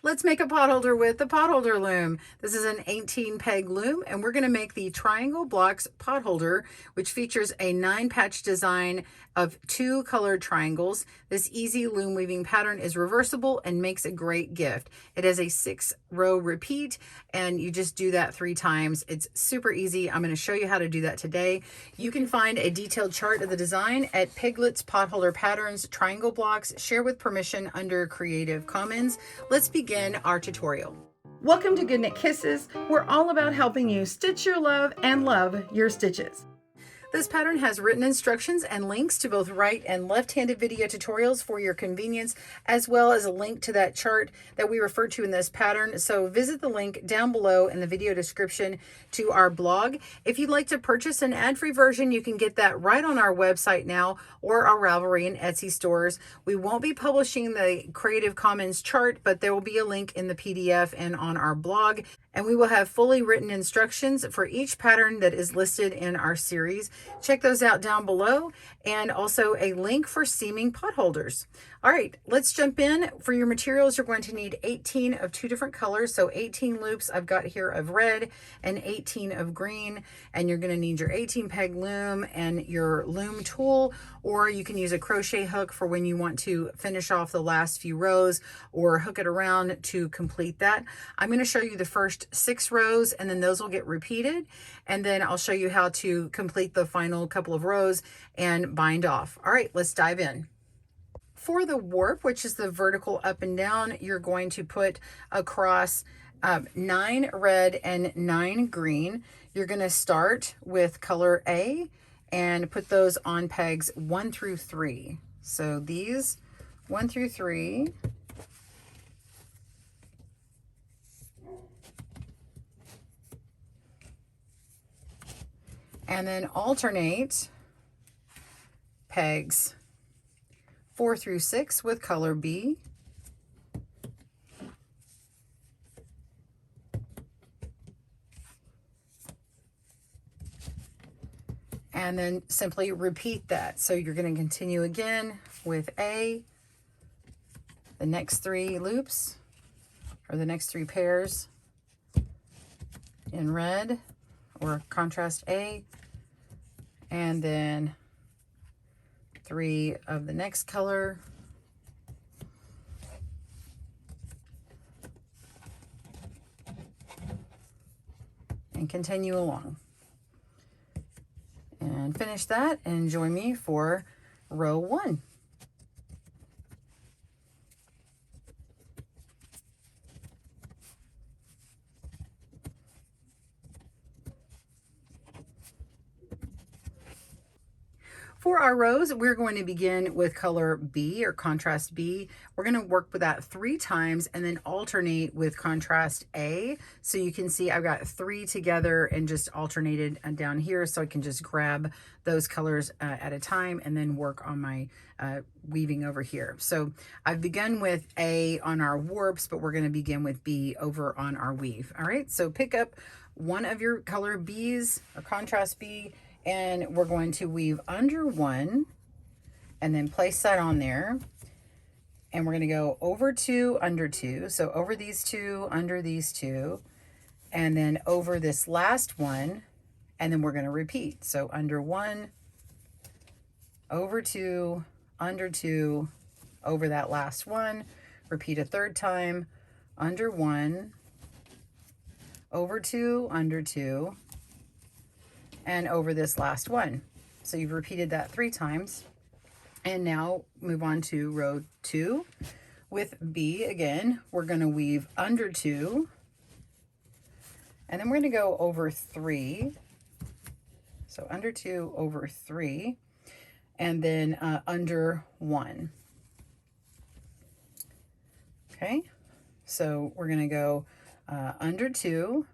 Let's make a potholder with the potholder loom. This is an 18 peg loom, and we're going to make the triangle blocks potholder, which features a 9-patch design of 2 colored triangles. This easy loom weaving pattern is reversible and makes a great gift. It has a 6-row repeat, and you just do that 3 times. It's super easy. I'm going to show you how to do that today. You can find a detailed chart of the design at Piglet's Potholder Patterns Triangle Blocks. Share with permission under Creative Commons. Let's begin our tutorial. Welcome to GoodKnitKisses. We're all about helping you stitch your love and love your stitches. This pattern has written instructions and links to both right and left-handed video tutorials for your convenience, as well as a link to that chart that we refer to in this pattern. So visit the link down below in the video description to our blog. If you'd like to purchase an ad-free version, you can get that right on our website now or our Ravelry and Etsy stores. We won't be publishing the Creative Commons chart, but there will be a link in the PDF and on our blog. And we will have fully written instructions for each pattern that is listed in our series. Check those out down below, and also a link for seaming potholders. All right, let's jump in. For your materials, you're going to need 18 of 2 different colors. So 18 loops I've got here of red and 18 of green. And you're gonna need your 18 peg loom and your loom tool, or you can use a crochet hook for when you want to finish off the last few rows or hook it around to complete that. I'm gonna show you the first 6 rows, and then those will get repeated. And then I'll show you how to complete the final couple of rows and bind off. All right, let's dive in. For the warp, which is the vertical up and down, you're going to put across 9 red and 9 green. You're going to start with color A and put those on pegs 1 through 3. So these 1 through 3. And then alternate pegs 4 through 6 with color B. And then simply repeat that. So you're going to continue again with A, the next 3 loops, or the next 3 pairs in red or contrast A, and then 3 of the next color, and continue along. And finish that and join me for row 1. For our rows, we're going to begin with color B or contrast B. We're going to work with that 3 times and then alternate with contrast A. So you can see I've got 3 together and just alternated down here, so I can just grab those colors at a time and then work on my weaving over here. So I've begun with A on our warps, but we're going to begin with B over on our weave. All right, so pick up one of your color Bs or contrast B, and we're going to weave under 1 and then place that on there. And we're going to go over 2, under 2. So over these 2, under these 2, and then over this last one, and then we're going to repeat. So under 1, over 2, under 2, over that last one, repeat a 3rd time, under 1, over 2, under 2, and over this last one. So you've repeated that 3 times. And now move on to row 2 with B again. We're going to weave under 2, and then we're going to go over 3. So under 2, over 3, and then under 1. Okay, so we're going to go under 2,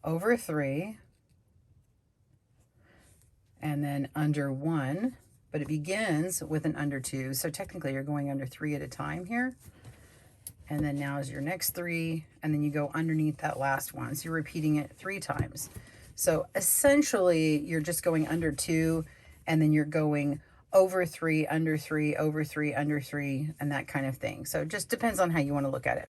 over 3, and then under 1, but it begins with an under 2, so technically you're going under 3 at a time here. And then now is your next 3, and then you go underneath that last one, so you're repeating it 3 times. So essentially you're just going under 2, and then you're going over 3, under 3, over 3, under 3, and that kind of thing. So it just depends on how you want to look at it.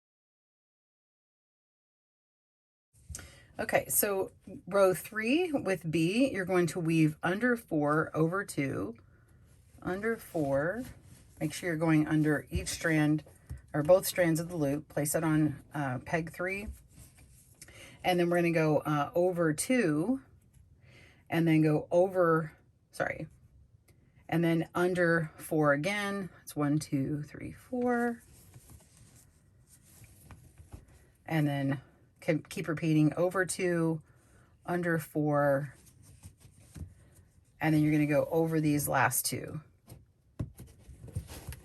Okay, so row 3 with B, you're going to weave under 4, over 2, under 4. Make sure you're going under each strand or both strands of the loop. Place it on peg 3. And then we're going to go over 2 and then go over, sorry, and then under 4 again. It's 1, 2, 3, 4. And then keep repeating over 2, under 4, and then you're going to go over these last 2.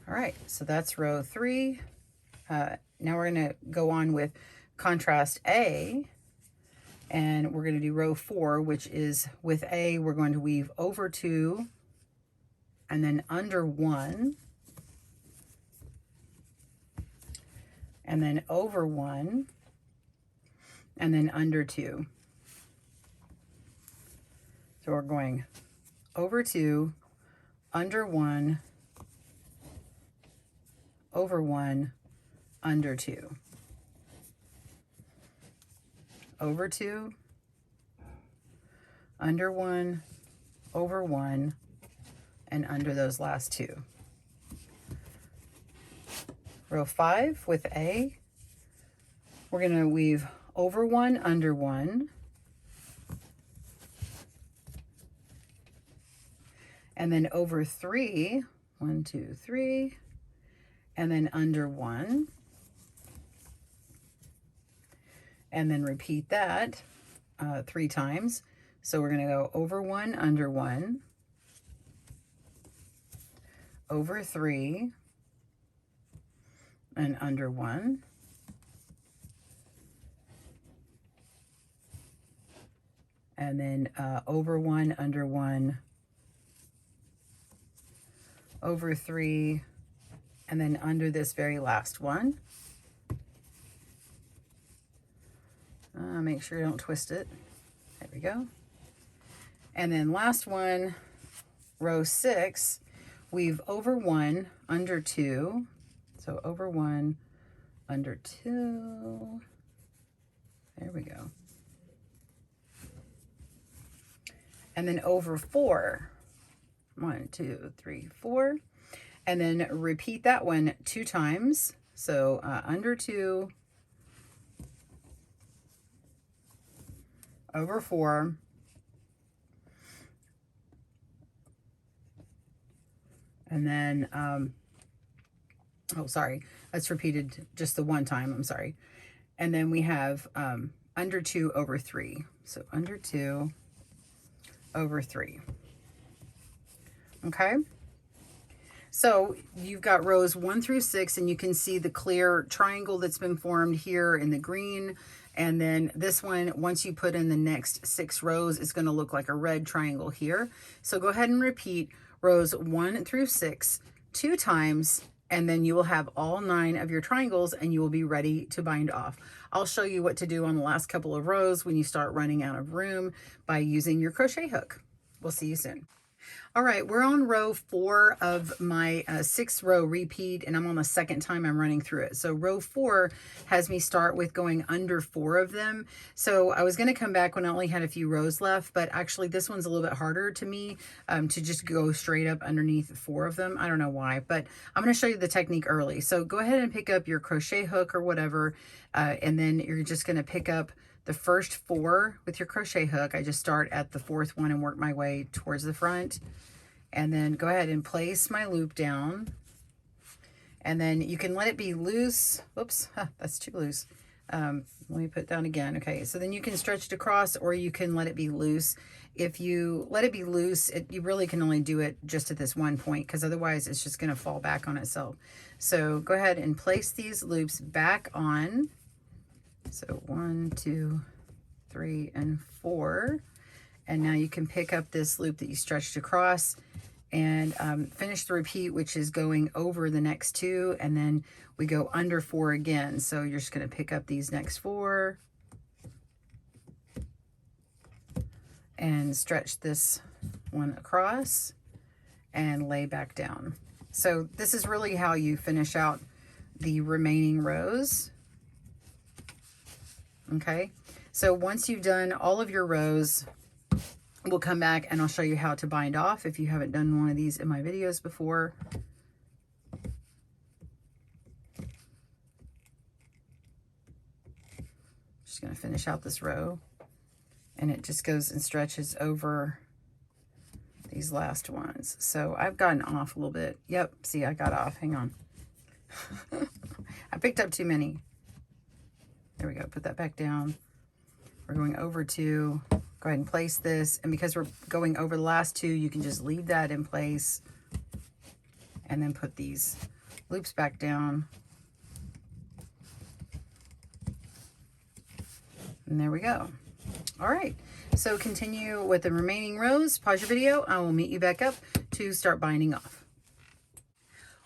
All right, so that's row 3. Now we're going to go on with contrast A, and we're going to do row 4, which is with A, we're going to weave over 2, and then under 1, and then over 1, and then under 2. So we're going over 2, under 1, over 1, under 2. Over 2, under 1, over 1, and under those last 2. Row 5 with A, we're going to weave over 1, under 1, and then over 3, 1, 2, 3, and then under 1, and then repeat that 3 times. So we're going to go over 1, under 1, over 3, and under 1, and then over 1, under 1, over 3, and then under this very last one. Make sure you don't twist it. There we go. And then last one, row 6, weave over 1, under 2. So over 1, under 2. There we go. And then over 4. 1, 2, 3, 4. And then repeat that one 2 times. So under 2, over 4, and then, oh, sorry, that's repeated just the one time, I'm sorry. And then we have under 2, over 3. So under 2, over 3. Okay. So you've got rows 1 through 6, and you can see the clear triangle that's been formed here in the green. And then this one, once you put in the next 6 rows, it's going to look like a red triangle here. So go ahead and repeat rows 1 through 6 2 times, and then you will have all 9 of your triangles and you will be ready to bind off. I'll show you what to do on the last couple of rows when you start running out of room by using your crochet hook. We'll see you soon. All right, we're on row 4 of my 6-row repeat, and I'm on the second time I'm running through it. So row 4 has me start with going under 4 of them. So I was going to come back when I only had a few rows left, but actually this one's a little bit harder to me to just go straight up underneath 4 of them. I don't know why, but I'm going to show you the technique early. So go ahead and pick up your crochet hook or whatever, and then you're just going to pick up the first 4 with your crochet hook. I just start at the 4th one and work my way towards the front. And then go ahead and place my loop down. And then you can let it be loose. Oops, that's too loose. Let me put it down again. Okay, so then you can stretch it across, or you can let it be loose. If you let it be loose, you really can only do it just at this one point, because otherwise it's just going to fall back on itself. So go ahead and place these loops back on. So 1, 2, 3, and 4. And now you can pick up this loop that you stretched across and finish the repeat, which is going over the next 2, and then we go under 4 again. So you're just going to pick up these next 4 and stretch this one across, and lay back down. So this is really how you finish out the remaining rows. Okay, so once you've done all of your rows, we'll come back and I'll show you how to bind off if you haven't done one of these in my videos before. Just going to finish out this row, and it just goes and stretches over these last ones. So I've gotten off a little bit. Yep, see, I got off. Hang on. I picked up too many. There we go. Put that back down. We're going over two. Go ahead and place this. And because we're going over the last two, you can just leave that in place and then put these loops back down. And there we go. All right, so continue with the remaining rows. Pause your video. I will meet you back up to start binding off.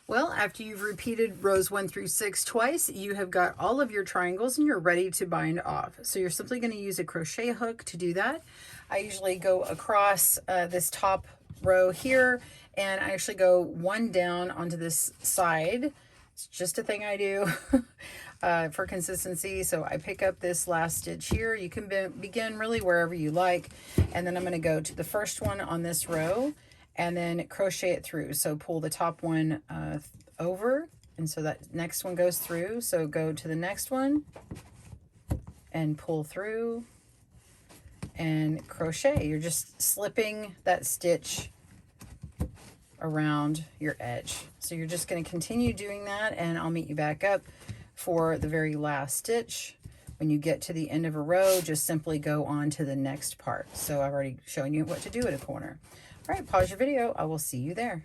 Well, after you've repeated rows 1 through 6 twice, you have got all of your triangles and you're ready to bind off. So you're simply going to use a crochet hook to do that. I usually go across this top row here, and I actually go one down onto this side. It's just a thing I do. For consistency. So I pick up this last stitch here. You can begin really wherever you like, and then I'm going to go to the first one on this row and then crochet it through. So pull the top one over, and so that next one goes through. So go to the next one and pull through and crochet. You're just slipping that stitch around your edge. So you're just going to continue doing that, and I'll meet you back up for the very last stitch. When you get to the end of a row, just simply go on to the next part. So I've already shown you what to do at a corner. All right, pause your video. I will see you there.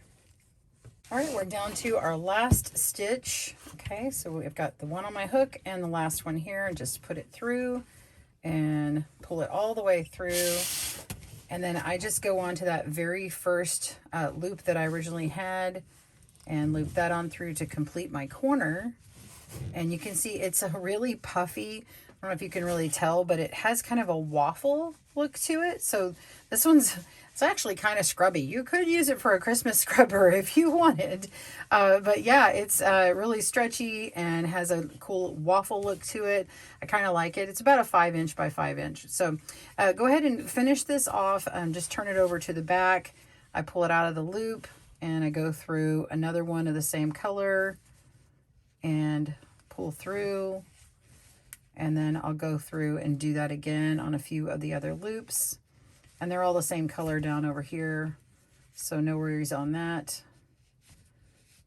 All right, we're down to our last stitch. Okay, so we've got the one on my hook and the last one here, and just put it through and pull it all the way through. And then I just go on to that very first loop that I originally had and loop that on through to complete my corner. And you can see it's a really puffy, I don't know if you can really tell, but it has kind of a waffle look to it. So this one's, it's actually kind of scrubby. You could use it for a Christmas scrubber if you wanted. But yeah, it's really stretchy and has a cool waffle look to it. I kind of like it. It's about a 5" by 5". So go ahead and finish this off. Just turn it over to the back. I pull it out of the loop and I go through another one of the same color and pull through, and then I'll go through and do that again on a few of the other loops, and they're all the same color down over here, so no worries on that.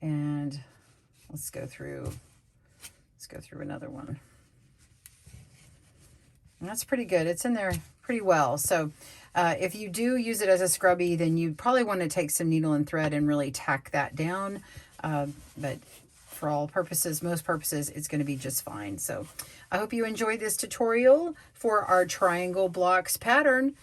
And let's go through another one, and that's pretty good. It's in there pretty well. So if you do use it as a scrubby, then you probably want to take some needle and thread and really tack that down, but for all purposes, most purposes, it's going to be just fine. So I hope you enjoyed this tutorial for our triangle blocks pattern,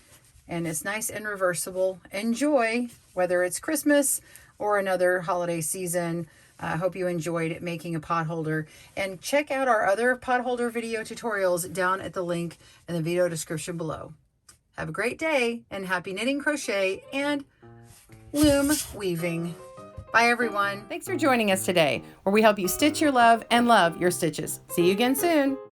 and it's nice and reversible. Enjoy, whether it's Christmas or another holiday season. I hope you enjoyed making a potholder, and check out our other potholder video tutorials down at the link in the video description below. Have a great day, and happy knitting, crochet, and loom weaving. Bye, everyone. Thanks for joining us today, where we help you stitch your love and love your stitches. See you again soon.